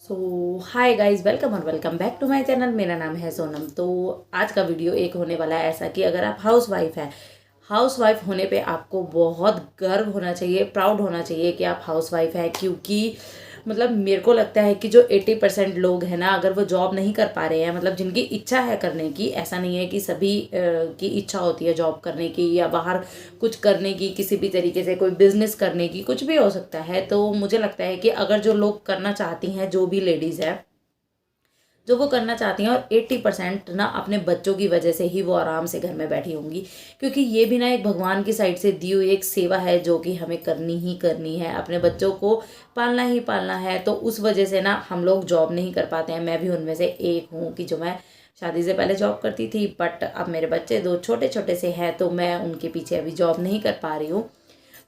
सो hi guys, welcome और welcome back to my channel. मेरा नाम है सोनम। तो आज का वीडियो एक होने वाला है ऐसा कि अगर आप हाउस वाइफ हैं, हाउस वाइफ होने पे आपको बहुत गर्व होना चाहिए, प्राउड होना चाहिए कि आप हाउस वाइफ हैं। क्योंकि मतलब मेरे को लगता है कि जो 80% लोग हैं ना, अगर वो जॉब नहीं कर पा रहे हैं, मतलब जिनकी इच्छा है करने की, ऐसा नहीं है कि सभी की इच्छा होती है जॉब करने की या बाहर कुछ करने की, किसी भी तरीके से कोई बिजनेस करने की, कुछ भी हो सकता है। तो मुझे लगता है कि अगर जो लोग करना चाहती हैं, जो भी लेडीज़ है जो वो करना चाहती हैं, और 80% ना अपने बच्चों की वजह से ही वो आराम से घर में बैठी होंगी। क्योंकि ये भी ना एक भगवान की साइड से दी हुई एक सेवा है जो कि हमें करनी ही करनी है, अपने बच्चों को पालना ही पालना है। तो उस वजह से ना हम लोग जॉब नहीं कर पाते हैं। मैं भी उनमें से एक हूँ कि जो मैं शादी से पहले जॉब करती थी, बट अब मेरे बच्चे दो छोटे छोटे से हैं तो मैं उनके पीछे अभी जॉब नहीं कर पा रही हूँ।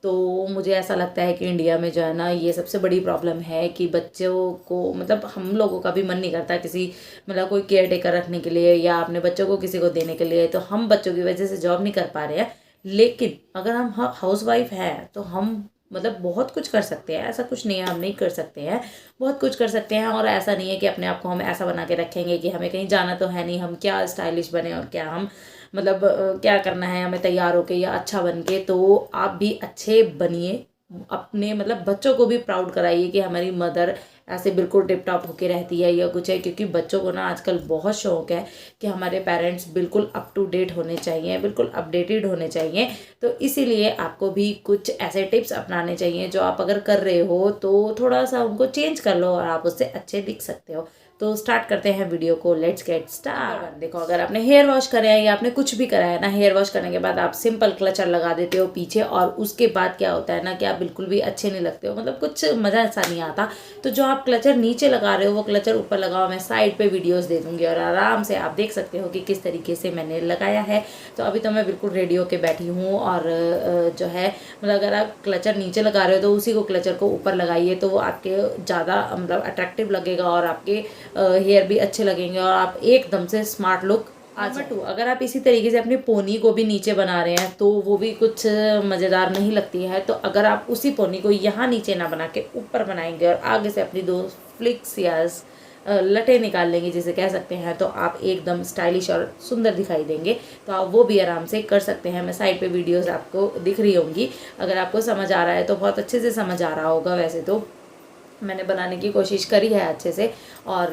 तो मुझे ऐसा लगता है कि इंडिया में जो है ना, ये सबसे बड़ी प्रॉब्लम है कि बच्चों को, मतलब हम लोगों का भी मन नहीं करता किसी, मतलब कोई केयर टेकर रखने के लिए या अपने बच्चों को किसी को देने के लिए। तो हम बच्चों की वजह से जॉब नहीं कर पा रहे हैं। लेकिन अगर हम हाउस वाइफ हैं तो हम मतलब बहुत कुछ कर सकते हैं। ऐसा कुछ नहीं है हम नहीं कर सकते हैं, बहुत कुछ कर सकते हैं। और ऐसा नहीं है कि अपने आप को हम ऐसा बना के रखेंगे कि हमें कहीं जाना तो है नहीं, हम क्या स्टाइलिश बने और क्या हम मतलब क्या करना है हमें तैयार होके या अच्छा बन के। तो आप भी अच्छे बनिए, अपने मतलब बच्चों को भी प्राउड कराइए कि हमारी मदर ऐसे बिल्कुल टिप टॉप होके रहती है या कुछ है। क्योंकि बच्चों को ना आजकल बहुत शौक है कि हमारे पेरेंट्स बिल्कुल अप टू डेट होने चाहिए, बिल्कुल अपडेटेड होने चाहिए। तो इसीलिए आपको भी कुछ ऐसे टिप्स अपनाने चाहिए जो आप अगर कर रहे हो तो थोड़ा सा उनको चेंज कर लो और आप उससे अच्छे दिख सकते हो। तो स्टार्ट करते हैं वीडियो को, लेट्स गेट स्टार्ट। देखो, अगर आपने हेयर वॉश करा है या आपने कुछ भी करा है ना, हेयर वॉश करने के बाद आप सिंपल क्लचर लगा देते हो पीछे, और उसके बाद क्या होता है ना कि आप बिल्कुल भी अच्छे नहीं लगते हो, मतलब कुछ मज़ा ऐसा नहीं आता। तो जो आप क्लचर नीचे लगा रहे हो वो क्लचर ऊपर लगाओ। मैं साइड पे वीडियोस दे दूंगी और आराम से आप देख सकते हो कि किस तरीके से मैंने लगाया है। तो अभी तो मैं बिल्कुल रेडी होके बैठी हूँ। और जो है मतलब अगर आप क्लचर नीचे लगा रहे हो तो उसी को क्लचर को ऊपर लगाइए, तो वो आपके ज़्यादा मतलब अट्रैक्टिव लगेगा और आपके हेयर भी अच्छे लगेंगे और आप एकदम से स्मार्ट लुक आ जाए। 2, अगर आप इसी तरीके से अपनी पोनी को भी नीचे बना रहे हैं तो वो भी कुछ मज़ेदार नहीं लगती है। तो अगर आप उसी पोनी को यहाँ नीचे ना बना के ऊपर बनाएंगे और आगे से अपनी 2 फ्लिक्स या लटे निकाल लेंगे जिसे कह सकते हैं, तो आप एकदम स्टाइलिश और सुंदर दिखाई देंगे। तो आप वो भी आराम से कर सकते हैं। मैं साइड पे वीडियोस आपको दिख रही होंगी, अगर आपको समझ आ रहा है तो बहुत अच्छे से समझ आ रहा होगा। वैसे तो मैंने बनाने की कोशिश करी है अच्छे से। और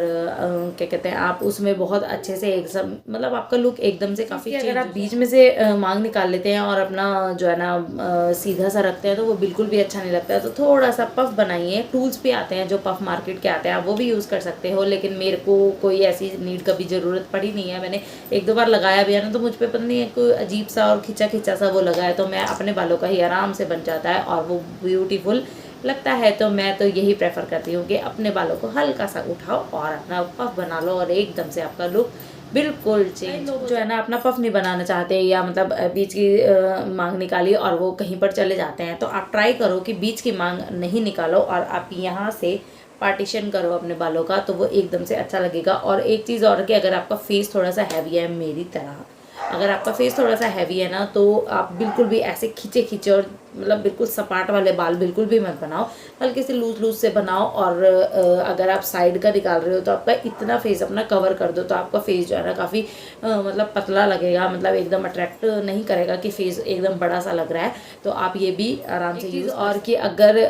क्या कहते हैं, आप उसमें बहुत अच्छे से एक सब मतलब आपका लुक एकदम से काफ़ी, अगर आप बीच में से मांग निकाल लेते हैं और अपना जो है ना सीधा सा रखते हैं तो वो बिल्कुल भी अच्छा नहीं लगता है। तो थोड़ा सा पफ बनाइए। टूल्स भी आते हैं जो पफ मार्केट के आते हैं, आप वो भी यूज़ कर सकते हो। लेकिन मेरे को कोई ऐसी नीड कभी ज़रूरत पड़ी नहीं है। मैंने 1-2 बार लगाया भी है ना, तो मुझ पर पता नहीं है कोई अजीब सा और खिंचा खिंचा सा वो लगा है। तो मैं अपने बालों का ही आराम से बन जाता है और वो ब्यूटीफुल लगता है। तो मैं तो यही प्रेफर करती हूँ कि अपने बालों को हल्का सा उठाओ और अपना पफ बना लो और एकदम से आपका लुक बिल्कुल चेंज। लोग जो है ना अपना पफ नहीं बनाना चाहते या मतलब बीच की मांग निकाली और वो कहीं पर चले जाते हैं। तो आप ट्राई करो कि बीच की मांग नहीं निकालो और आप यहाँ से पार्टीशन करो अपने बालों का, तो वो एकदम से अच्छा लगेगा। और एक चीज़ और कि अगर आपका फेस थोड़ा सा हैवी है मेरी तरह, अगर आपका फेस थोड़ा सा हैवी है ना, तो आप बिल्कुल भी ऐसे खींचे खींचे और मतलब बिल्कुल सपाट वाले बाल बिल्कुल भी मत बनाओ, हल्के से लूज लूज से बनाओ। और अगर आप साइड का निकाल रहे हो तो आपका इतना फेस अपना कवर कर दो, तो आपका फेस जो है ना काफ़ी मतलब पतला लगेगा, मतलब एकदम अट्रैक्ट नहीं करेगा कि फेस एकदम बड़ा सा लग रहा है। तो आप ये भी आराम से यूज़। और कि अगर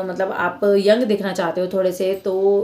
मतलब आप यंग दिखना चाहते हो थोड़े से, तो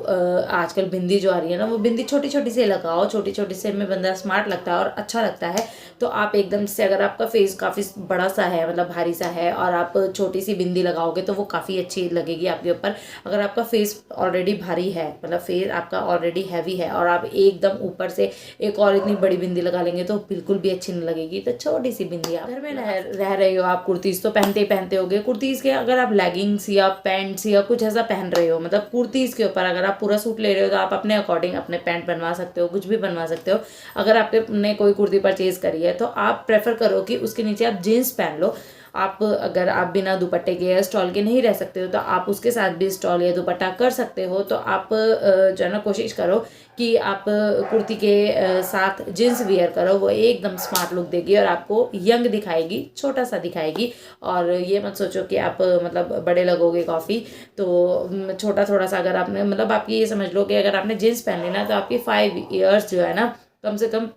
आजकल बिंदी जो आ रही है ना, वो बिंदी छोटी छोटी से लगाओ। छोटी छोटी से में बंदा स्मार्ट लगता है और अच्छा लगता है। तो आप एकदम से, अगर आपका फेस काफ़ी बड़ा सा है मतलब भारी सा है और आप छोटी सी बिंदी लगाओगे तो वो काफ़ी अच्छी लगेगी आपके ऊपर। अगर आपका फेस ऑलरेडी भारी है, मतलब फेस आपका ऑलरेडी हैवी है और आप एकदम ऊपर से एक और इतनी बड़ी बिंदी लगा लेंगे तो बिल्कुल भी अच्छी नहीं लगेगी। तो छोटी सी बिंदी, आप घर में रह रहे हो, आप कुर्तीज़ तो पहनते ही पहनते होगे। कुर्तीज़ के अगर आप लेगिंग्स या पैंट्स या कुछ ऐसा पहन रहे हो, मतलब कुर्तीज़ के ऊपर अगर आप पूरा सूट ले रहे हो तो आप अपने अकॉर्डिंग अपने पैंट बनवा सकते हो, कुछ भी बनवा सकते हो। अगर आपने कोई कुर्ती परचेज करी है तो आप प्रेफर करो कि उसके नीचे आप जीन्स पहन लो। आप अगर आप बिना दुपट्टे के या स्टॉल के नहीं रह सकते हो तो आप उसके साथ भी स्टॉल या दुपट्टा कर सकते हो। तो आप जो है ना कोशिश करो कि आप कुर्ती के साथ जींस वियर करो, वो एकदम स्मार्ट लुक देगी और आपको यंग दिखाएगी, छोटा सा दिखाएगी। और ये मत सोचो कि आप मतलब बड़े लगोगे काफ़ी, तो छोटा थोड़ा सा अगर आपने मतलब आपकी ये समझ लो कि अगर आपने जीन्स पहन ली ना तो आपकी 5 ईयर्स जो है ना कम से कम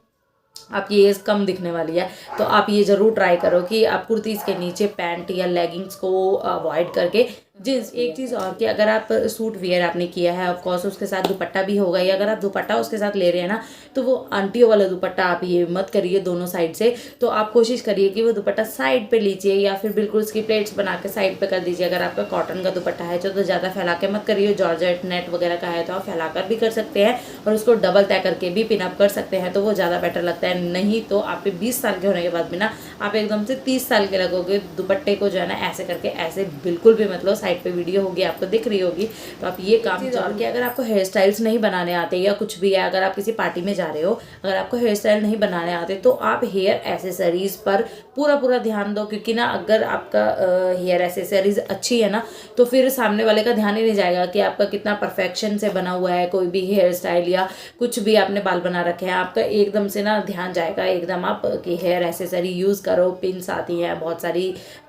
आपकी एज कम दिखने वाली है। तो आप ये ज़रूर ट्राई करो कि आप कुर्तीज़ के नीचे पैंट या लेगिंग्स को अवॉइड करके जींस। एक चीज़ और कि अगर आप सूट वियर आपने किया है ऑफकोर्स उसके साथ दुपट्टा भी होगा, या अगर आप दुपट्टा उसके साथ ले रहे हैं ना तो वो आंटियों वाला दुपट्टा आप ये मत करिए दोनों साइड से। तो आप कोशिश करिए कि वो दुपट्टा साइड पे लीजिए या फिर बिल्कुल उसकी प्लेट्स बना के साइड पे कर दीजिए। अगर आपका कॉटन का दुपट्टा है तो ज़्यादा फैला के मत करिए, जॉर्जेट नेट वगैरह का है तो आप फैला कर भी कर सकते हैं और उसको डबल तय करके भी पिन अप कर सकते हैं, तो वो ज़्यादा बेटर लगता है। नहीं तो आपके 20 साल के होने के बाद भी ना आप एकदम से 30 साल के लगोगे। दुपट्टे को जो है ना ऐसे करके ऐसे बिल्कुल भी मतलब साइड पे वीडियो होगी आपको दिख रही होगी। तो आप ये काम और कि अगर आपको हेयर स्टाइल्स नहीं बनाने आते या कुछ भी है, अगर आप किसी पार्टी में जा रहे हो, अगर आपको हेयर स्टाइल नहीं बनाने आते तो आप हेयर एसेसरीज पर पूरा ध्यान दो। क्योंकि ना अगर आपका हेयर एसेसरीज अच्छी है ना तो फिर सामने वाले का ध्यान ही नहीं जाएगा कि आपका कितना परफेक्शन से बना हुआ है कोई भी हेयर स्टाइल या कुछ भी आपने बाल बना रखे हैं। आपका एकदम से ना ध्यान जाएगा एकदम आप कि हेयर एसेसरी यूज़ करो। पिन्स आती हैं, बहुत सारी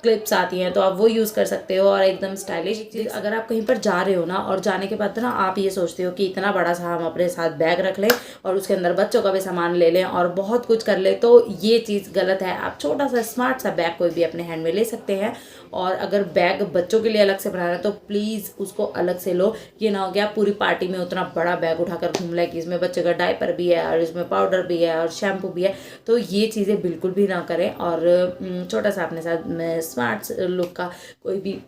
क्लिप्स आती हैं, तो आप वो यूज़ कर सकते हो और एकदम स्टाइलिश चीज़। अगर आप कहीं पर जा रहे हो ना और जाने के बाद ना आप ये सोचते हो कि इतना बड़ा सा हम अपने साथ बैग रख लें और उसके अंदर बच्चों का भी सामान ले लें और बहुत कुछ कर ले, तो ये चीज़ गलत है। आप छोटा सा स्मार्ट सा बैग कोई भी अपने हैंड में ले सकते हैं। और अगर बैग बच्चों के लिए अलग से बनाना है तो प्लीज़ उसको अलग से लो। ये ना हो गया पूरी पार्टी में उतना बड़ा बैग उठाकर घूम ले कि इसमें बच्चे का डायपर भी है और इसमें पाउडर भी है और शैम्पू भी है। तो ये चीज़ें बिल्कुल भी ना करें और छोटा सा अपने साथ स्मार्ट लुक का कोई भी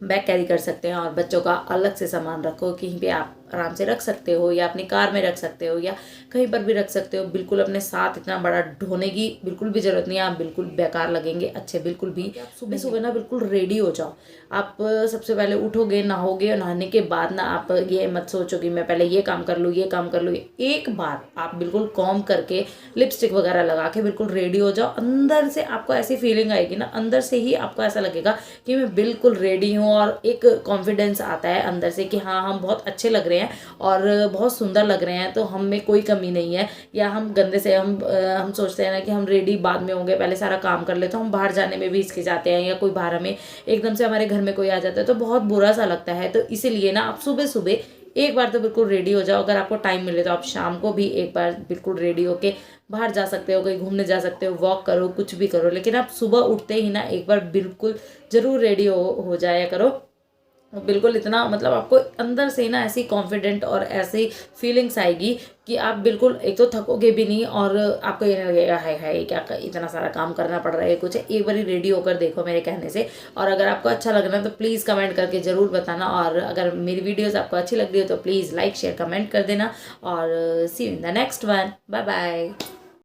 बैग कैरी कर सकते हैं और बच्चों का अलग से सामान रखो। कहीं पे आप आराम से रख सकते हो या अपनी कार में रख सकते हो या कहीं पर भी रख सकते हो। बिल्कुल अपने साथ इतना बड़ा ढोने की बिल्कुल भी ज़रूरत नहीं है। आप बिल्कुल बेकार लगेंगे अच्छे बिल्कुल भी। आप सुबह सुबह ना बिल्कुल रेडी हो जाओ। आप सबसे पहले उठोगे, नहाओगे और नहाने के बाद ना आप ये मत सोचो कि मैं पहले ये काम कर लूँ ये काम कर लूँ। एक बार आप बिल्कुल कॉम्ब करके लिपस्टिक वगैरह लगा के बिल्कुल रेडी हो जाओ। अंदर से आपको ऐसी फीलिंग आएगी ना, अंदर से ही आपको ऐसा लगेगा कि मैं बिल्कुल रेडी हूँ और एक कॉन्फिडेंस आता है अंदर से कि हाँ हम बहुत अच्छे लग रहे हैं और बहुत सुंदर लग रहे हैं, तो हम में कोई कमी नहीं है। या हम गंदे से हम सोचते हैं ना कि हम रेडी बाद में होंगे, पहले सारा काम कर ले, तो हम बाहर जाने में भी हिचकिचाते हैं या कोई बाहर हमें एकदम से हमारे घर में कोई आ जाता है तो बहुत बुरा सा लगता है। तो इसीलिए ना आप सुबह सुबह एक बार तो बिल्कुल रेडी हो जाओ। अगर आपको टाइम मिले तो आप शाम को भी एक बार बिल्कुल रेडी होके बाहर जा सकते हो, कहीं घूमने जा सकते हो, वॉक करो, कुछ भी करो, लेकिन आप सुबह उठते ही ना एक बार बिल्कुल ज़रूर रेडी हो जाया करो। बिल्कुल इतना मतलब आपको अंदर से ना ऐसी कॉन्फिडेंट और ऐसी फीलिंग्स आएगी कि आप बिल्कुल एक तो थकोगे भी नहीं और आपको ये नहीं लगेगा हाय हाय क्या इतना सारा काम करना पड़ रहा है कुछ। एक बार रीडी होकर देखो मेरे कहने से। और अगर आपको अच्छा लग रहा है तो प्लीज़ कमेंट करके ज़रूर बताना। और अगर मेरी वीडियोज़ आपको अच्छी लग रही हो तो प्लीज़ लाइक शेयर कमेंट कर देना। और see you in the next one. Bye bye.